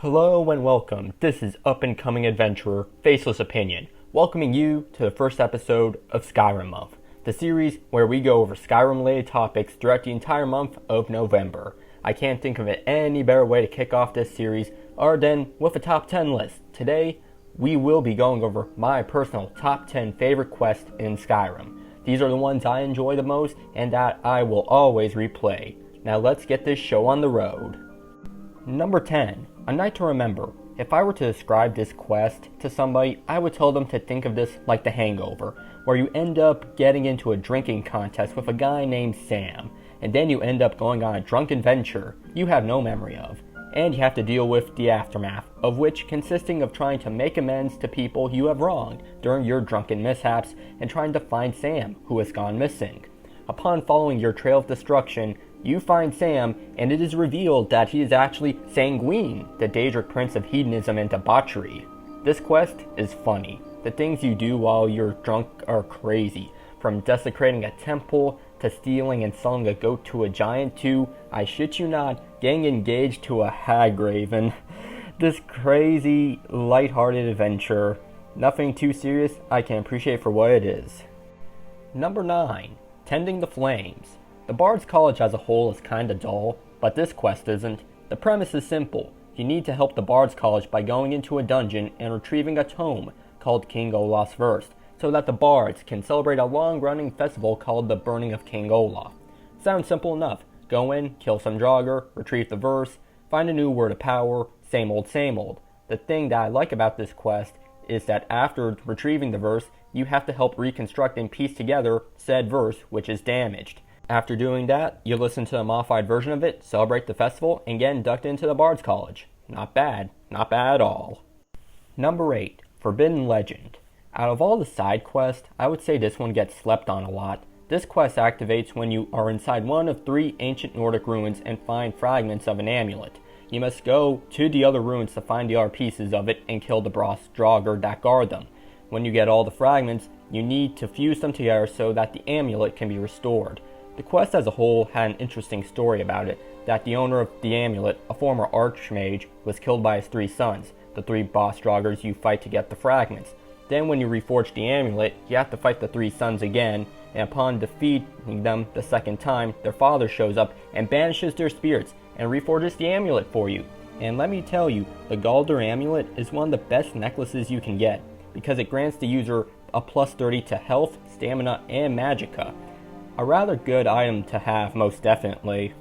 Hello and welcome. This is up-and-coming adventurer Faceless Opinion, welcoming you to the first episode of Skyrim Month, the series where we go over Skyrim-related topics throughout the entire month of November. I can't think of any better way to kick off this series other than with a top 10 list. Today, we will be going over my personal top 10 favorite quests in Skyrim. These are the ones I enjoy the most and that I will always replay. Now let's get this show on the road. Number 10. A Night to Remember. If I were to describe this quest to somebody, I would tell them to think of this like The Hangover, where you end up getting into a drinking contest with a guy named Sam, and then you end up going on a drunken venture you have no memory of, and you have to deal with the aftermath, of which consisting of trying to make amends to people you have wronged during your drunken mishaps and trying to find Sam, who has gone missing. Upon following your trail of destruction, you find Sam, and it is revealed that he is actually Sanguine, the Daedric prince of hedonism and debauchery. This quest is funny. The things you do while you're drunk are crazy, from desecrating a temple, to stealing and selling a goat to a giant, to, I shit you not, getting engaged to a hag raven. This crazy, lighthearted adventure. Nothing too serious, I can appreciate for what it is. Number 9. Tending the Flames. The Bard's College as a whole is kinda dull, but this quest isn't. The premise is simple. You need to help the Bard's College by going into a dungeon and retrieving a tome called King Olaf's Verse, so that the Bards can celebrate a long-running festival called the Burning of King Olaf. Sounds simple enough. Go in, kill some Draugr, retrieve the verse, find a new word of power, same old same old. The thing that I like about this quest is that after retrieving the verse, you have to help reconstruct and piece together said verse which is damaged. After doing that, you listen to a modified version of it, celebrate the festival, and get inducted into the Bard's College. Not bad at all. Number 8. Forbidden Legend. Out of all the side quests, I would say this one gets slept on a lot. This quest activates when you are inside one of 3 ancient Nordic ruins and find fragments of an amulet. You must go to the other ruins to find the other pieces of it and kill the boss Draugr that guard them. When you get all the fragments, you need to fuse them together so that the amulet can be restored. The quest as a whole had an interesting story about it, that the owner of the amulet, a former archmage, was killed by his 3 sons, the 3 boss Draugrs you fight to get the fragments. Then when you reforge the amulet, you have to fight the 3 sons again, and upon defeating them the second time, their father shows up and banishes their spirits and reforges the amulet for you. And let me tell you, the Galder amulet is one of the best necklaces you can get, because it grants the user a plus 30 to health, stamina, and magicka. A rather good item to have, most definitely.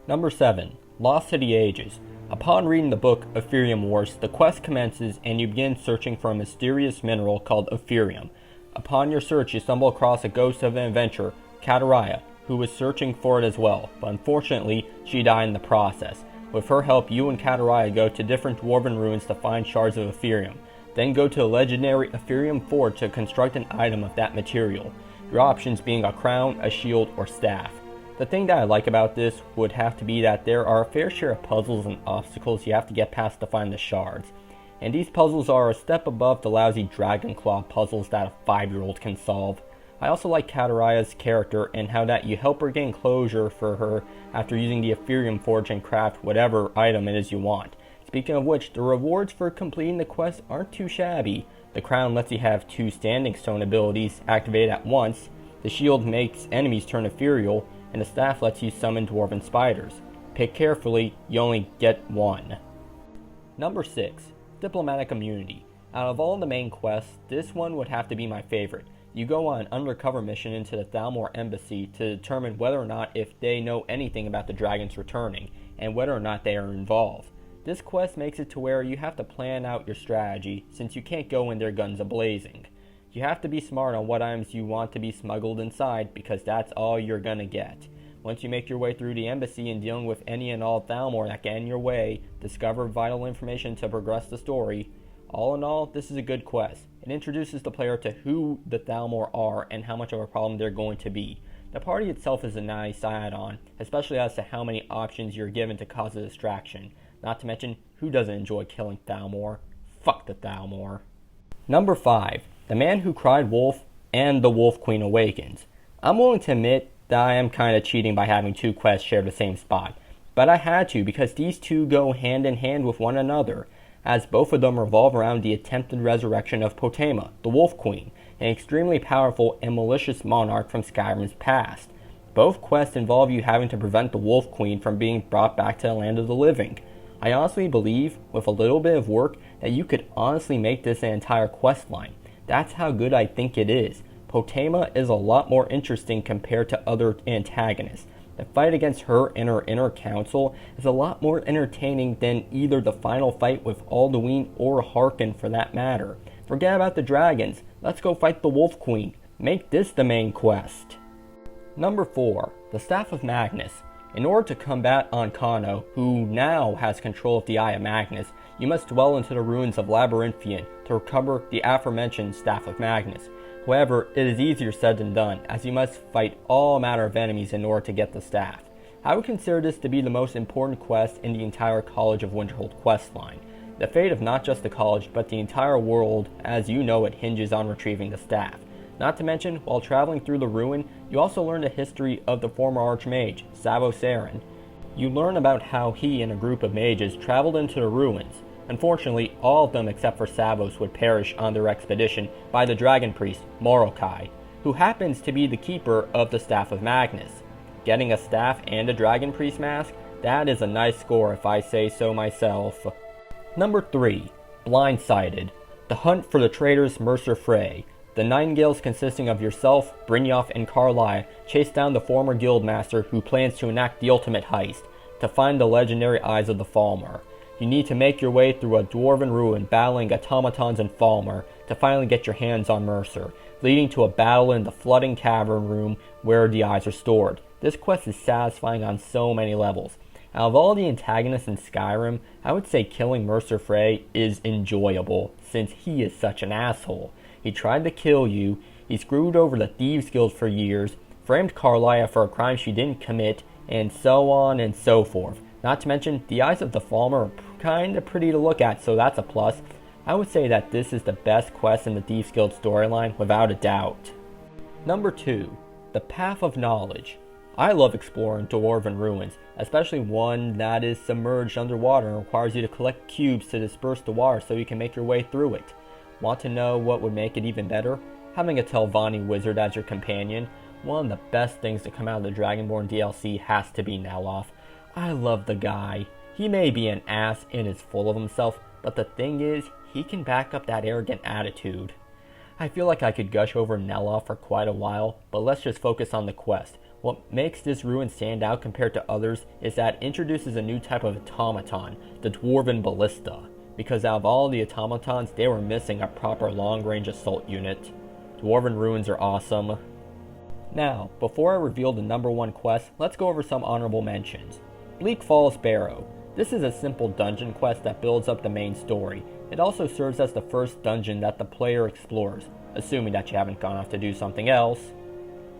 Number 7. Lost to the Ages. Upon reading the book Ephirium Wars, the quest commences and you begin searching for a mysterious mineral called Ephirium. Upon your search, you stumble across a ghost of an adventurer, Kataraya, who was searching for it as well, but unfortunately, she died in the process. With her help, you and Kataraya go to different dwarven ruins to find shards of Ephirium. Then go to the legendary Ephirium Forge to construct an item of that material. Your options being a crown, a shield, or staff. The thing that I like about this would have to be that there are a fair share of puzzles and obstacles you have to get past to find the shards. And these puzzles are a step above the lousy Dragonclaw puzzles that a 5-year-old can solve. I also like Kataraya's character and how that you help her gain closure for her after using the Ephirium Forge and craft whatever item it is you want. Speaking of which, the rewards for completing the quest aren't too shabby. The crown lets you have 2 standing stone abilities activated at once, the shield makes enemies turn ethereal, and the staff lets you summon dwarven spiders. Pick carefully, you only get 1. Number 6. Diplomatic Immunity. Out of all the main quests, this one would have to be my favorite. You go on an undercover mission into the Thalmor embassy to determine whether or not if they know anything about the dragons returning, and whether or not they are involved. This quest makes it to where you have to plan out your strategy, since you can't go in there guns a-blazing. You have to be smart on what items you want to be smuggled inside, because that's all you're gonna get. Once you make your way through the embassy and dealing with any and all Thalmor that get in your way, discover vital information to progress the story. All in all, this is a good quest. It introduces the player to who the Thalmor are and how much of a problem they're going to be. The party itself is a nice add-on, especially as to how many options you're given to cause a distraction. Not to mention, who doesn't enjoy killing Thalmor? Fuck the Thalmor. Number 5. The Man Who Cried Wolf and The Wolf Queen Awakens. I'm willing to admit that I am kinda cheating by having 2 quests share the same spot. but I had to because these two go hand in hand with one another, as both of them revolve around the attempted resurrection of Potema, the Wolf Queen, an extremely powerful and malicious monarch from Skyrim's past. Both quests involve you having to prevent the Wolf Queen from being brought back to the land of the living. I honestly believe, with a little bit of work, that you could honestly make this an entire quest line. That's how good I think it is. Potema is a lot more interesting compared to other antagonists. The fight against her and her inner council is a lot more entertaining than either the final fight with Alduin or Harkin for that matter. Forget about the dragons. Let's go fight the Wolf Queen. Make this the main quest. Number 4. The Staff of Magnus. In order to combat Ancano, who now has control of the Eye of Magnus, you must dwell into the ruins of Labyrinthian to recover the aforementioned Staff of Magnus. However, it is easier said than done, as you must fight all manner of enemies in order to get the staff. I would consider this to be the most important quest in the entire College of Winterhold questline. The fate of not just the college, but the entire world, as you know it, hinges on retrieving the staff. Not to mention, while traveling through the ruin, you also learn the history of the former Archmage, Savo Saren. You learn about how he and a group of mages traveled into the ruins. Unfortunately, all of them except for Savos would perish on their expedition by the dragon priest, Morokai, who happens to be the keeper of the Staff of Magnus. Getting a staff and a dragon priest mask, that is a nice score if I say so myself. Number 3. Blindsided. The hunt for the traitors Mercer Frey. The Nightingales consisting of yourself, Brynjolf, and Carlisle chase down the former guildmaster who plans to enact the ultimate heist, to find the legendary Eyes of the Falmer. You need to make your way through a dwarven ruin battling automatons and Falmer to finally get your hands on Mercer, leading to a battle in the flooding cavern room where the eyes are stored. This quest is satisfying on so many levels. Out of all the antagonists in Skyrim, I would say killing Mercer Frey is enjoyable, since he is such an asshole. He tried to kill you, he screwed over the Thieves Guild for years, framed Carlisle for a crime she didn't commit, and so on and so forth. Not to mention, the Eyes of the Falmer are kinda pretty to look at, so that's a plus. I would say that this is the best quest in the Thieves Guild storyline, without a doubt. Number 2. The Path of Knowledge. I love exploring dwarven ruins, especially one that is submerged underwater and requires you to collect cubes to disperse the water so you can make your way through it. Want to know what would make it even better? Having a Telvanni wizard as your companion. One of the best things to come out of the Dragonborn DLC has to be Neloth. I love the guy. He may be an ass and is full of himself, but the thing is, he can back up that arrogant attitude. I feel like I could gush over Neloth for quite a while, but let's just focus on the quest. What makes this ruin stand out compared to others is that it introduces a new type of automaton, the Dwarven Ballista. Because out of all the automatons, they were missing a proper long-range assault unit. Dwarven ruins are awesome. Now, before I reveal the number 1 quest, let's go over some honorable mentions. Bleak Falls Barrow. This is a simple dungeon quest that builds up the main story. It also serves as the first dungeon that the player explores, assuming that you haven't gone off to do something else.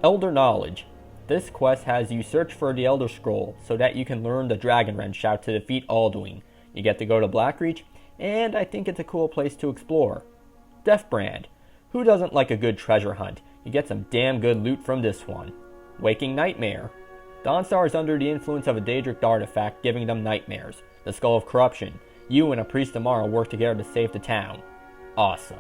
Elder Knowledge. This quest has you search for the Elder Scroll so that you can learn the Dragon Wrench shout to defeat Alduin. You get to go to Blackreach, and I think it's a cool place to explore. Deathbrand. Who doesn't like a good treasure hunt? You get some damn good loot from this one. Waking Nightmare. Dawnstar is under the influence of a Daedric artifact giving them nightmares. The Skull of Corruption. You and a priest tomorrow work together to save the town. Awesome.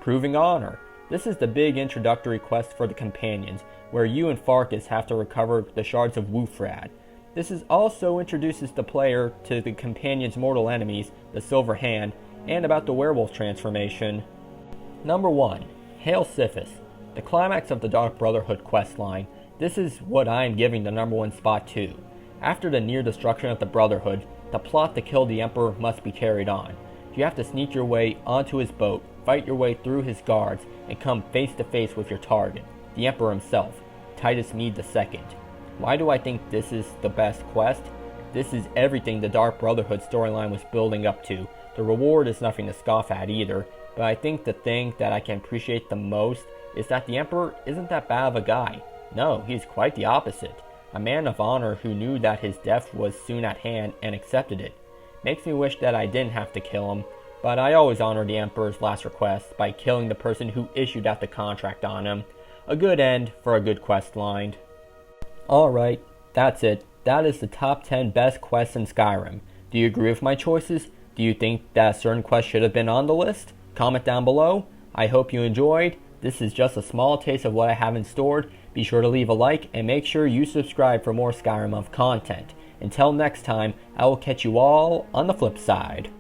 Proving Honor. This is the big introductory quest for the companions, where you and Farkas have to recover the shards of Wufrad. This is also introduces the player to the companion's mortal enemies, the Silver Hand, and about the werewolf transformation. Number 1. Hail Sithis. The climax of the Dark Brotherhood questline. This is what I am giving the number 1 spot to. After the near destruction of the Brotherhood, the plot to kill the Emperor must be carried on. You have to sneak your way onto his boat, fight your way through his guards, and come face to face with your target, the Emperor himself, Titus Mede II. Why do I think this is the best quest? This is everything the Dark Brotherhood storyline was building up to. The reward is nothing to scoff at either, but I think the thing that I can appreciate the most is that the Emperor isn't that bad of a guy. No, he's quite the opposite. A man of honor who knew that his death was soon at hand and accepted it. Makes me wish that I didn't have to kill him, but I always honor the Emperor's last request by killing the person who issued out the contract on him. A good end for a good quest line. Alright, that's it. that is the top 10 best quests in Skyrim. Do you agree with my choices? Do you think that a certain quest should have been on the list? Comment down below. I hope you enjoyed. This is just a small taste of what I have in store. Be sure to leave a like and make sure you subscribe for more Skyrim Month content. Until next time, I will catch you all on the flip side.